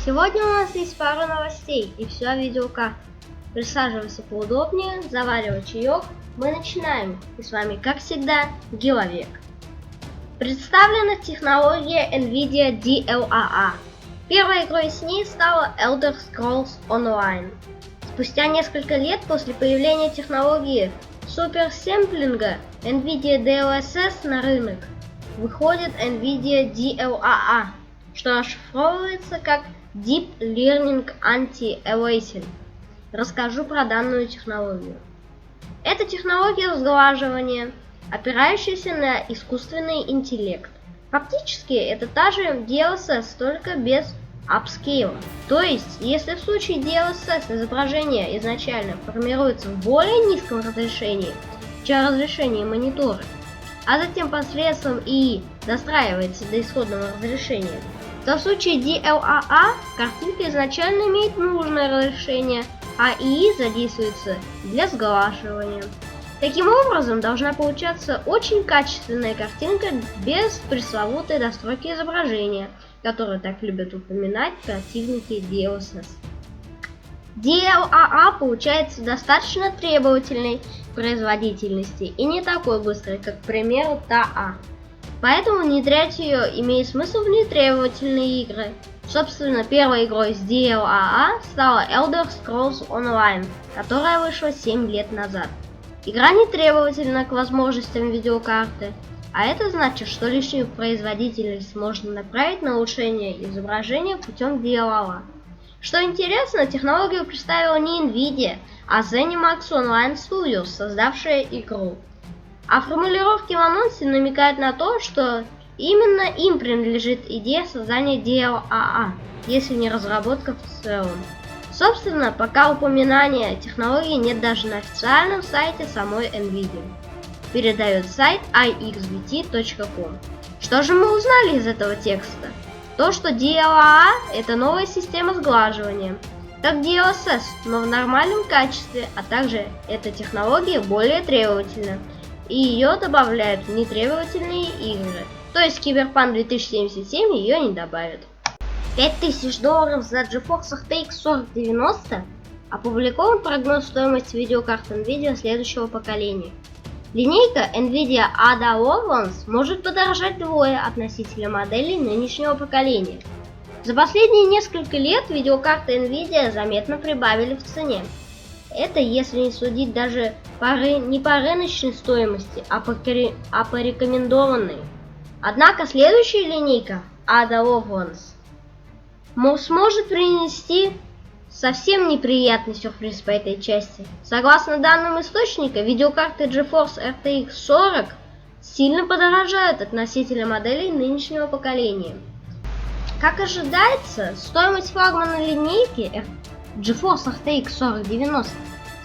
Сегодня у нас есть пара новостей и все о видеокартах. Присаживайся поудобнее, заваривай чаек. Мы начинаем. И с вами, как всегда, Гиловек. Представлена технология NVIDIA DLAA. Первой игрой с ней стала Elder Scrolls Online. Спустя несколько лет после появления технологии суперсэмплинга NVIDIA DLSS на рынок выходит NVIDIA DLAA, что расшифровывается как Deep Learning Anti-Aliasing. Расскажу про данную технологию. Это технология сглаживания, опирающаяся на искусственный интеллект. Фактически это та же DLSS, только без апскейла. То есть, если в случае DLSS изображение изначально формируется в более низком разрешении, чем разрешение монитора, а затем посредством ИИ достраивается до исходного разрешения, то в случае DLAA картинка изначально имеет нужное разрешение, а ИИ задействуется для сглаживания. Таким образом, должна получаться очень качественная картинка без пресловутой достройки изображения, которую так любят упоминать противники DLSS. DLAA получается достаточно требовательной производительности и не такой быстрой, как, к примеру, TA. Поэтому внедрять ее имеет смысл в нетребовательные игры. Собственно, первой игрой с DLAA стала Elder Scrolls Online, которая вышла 7 лет назад. Игра не требовательна к возможностям видеокарты, а это значит, что лишнюю производительность можно направить на улучшение изображения путем DLAA. Что интересно, технологию представила не NVIDIA, а ZeniMax Online Studios, создавшая игру. А формулировки в анонсе намекают на то, что именно им принадлежит идея создания DLAA, если не разработка в целом. Собственно, пока упоминания технологии нет даже на официальном сайте самой NVIDIA. Передает сайт ixbt.com. Что же мы узнали из этого текста? То, что DLAA – это новая система сглаживания, как DLSS, но в нормальном качестве, а также эта технология более требовательна, и ее добавляют в нетребовательные игры. То есть Cyberpunk 2077 ее не добавит. $5000 за GeForce RTX 4090. Опубликован прогноз стоимости видеокарт NVIDIA следующего поколения. Линейка NVIDIA Ada Lovelace может подорожать вдвое относительно моделей нынешнего поколения. За последние несколько лет видеокарты NVIDIA заметно прибавили в цене. Это если не судить даже не по рыночной стоимости, а по рекомендованной. Однако следующая линейка Ada Lovelace сможет принести совсем неприятный сюрприз по этой части. Согласно данным источника, видеокарты GeForce RTX 40 сильно подорожают относительно моделей нынешнего поколения. Как ожидается, стоимость флагмана линейки GeForce RTX 4090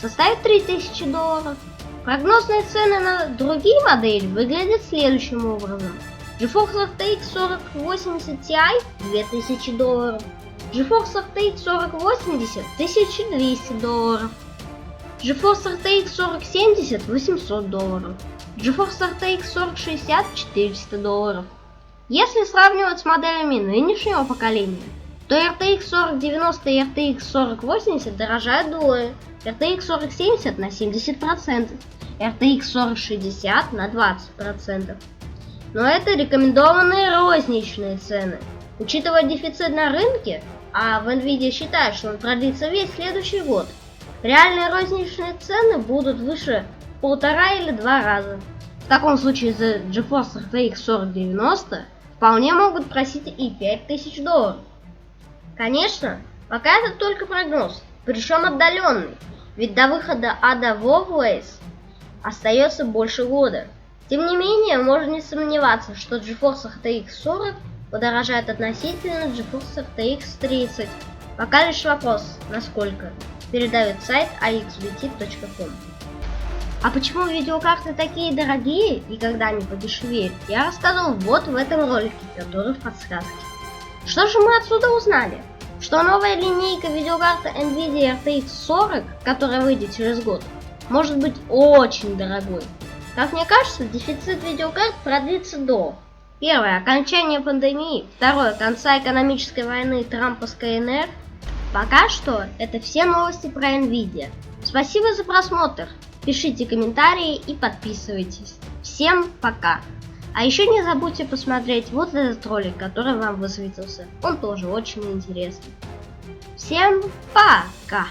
составит $3000. Прогнозные цены на другие модели выглядят следующим образом. GeForce RTX 4080 Ti $2000, GeForce RTX 4080 $1200, GeForce RTX 4070 $800, GeForce RTX 4060 $400. Если сравнивать с моделями нынешнего поколения, то RTX 4090 и RTX 4080 дорожают вдвое, RTX 4070 на 70%, RTX 4060 на 20%. Но это рекомендованные розничные цены. Учитывая дефицит на рынке, а в NVIDIA считают, что он продлится весь следующий год, реальные розничные цены будут выше в 1,5 или 2 раза. В таком случае за GeForce RTX 4090 вполне могут просить и $5000. Конечно, пока это только прогноз, причем отдаленный, ведь до выхода Ada Lovelace остается больше года. Тем не менее, можно не сомневаться, что GeForce RTX 40 подорожает относительно GeForce RTX 30. Пока лишь вопрос, насколько, передает сайт ixbt.com. А почему видеокарты такие дорогие и когда они подешевеют, я рассказывал вот в этом ролике, который в подсказке. Что же мы отсюда узнали? Что новая линейка видеокарты NVIDIA RTX 40, которая выйдет через год, может быть очень дорогой. Как мне кажется, дефицит видеокарт продлится до Первое. Окончание пандемии. Второе. Конца экономической войны Трампа с КНР. Пока что это все новости про Nvidia. Спасибо за просмотр. Пишите комментарии и подписывайтесь. Всем пока. А еще не забудьте посмотреть вот этот ролик, который вам высветился. Он тоже очень интересный. Всем пока.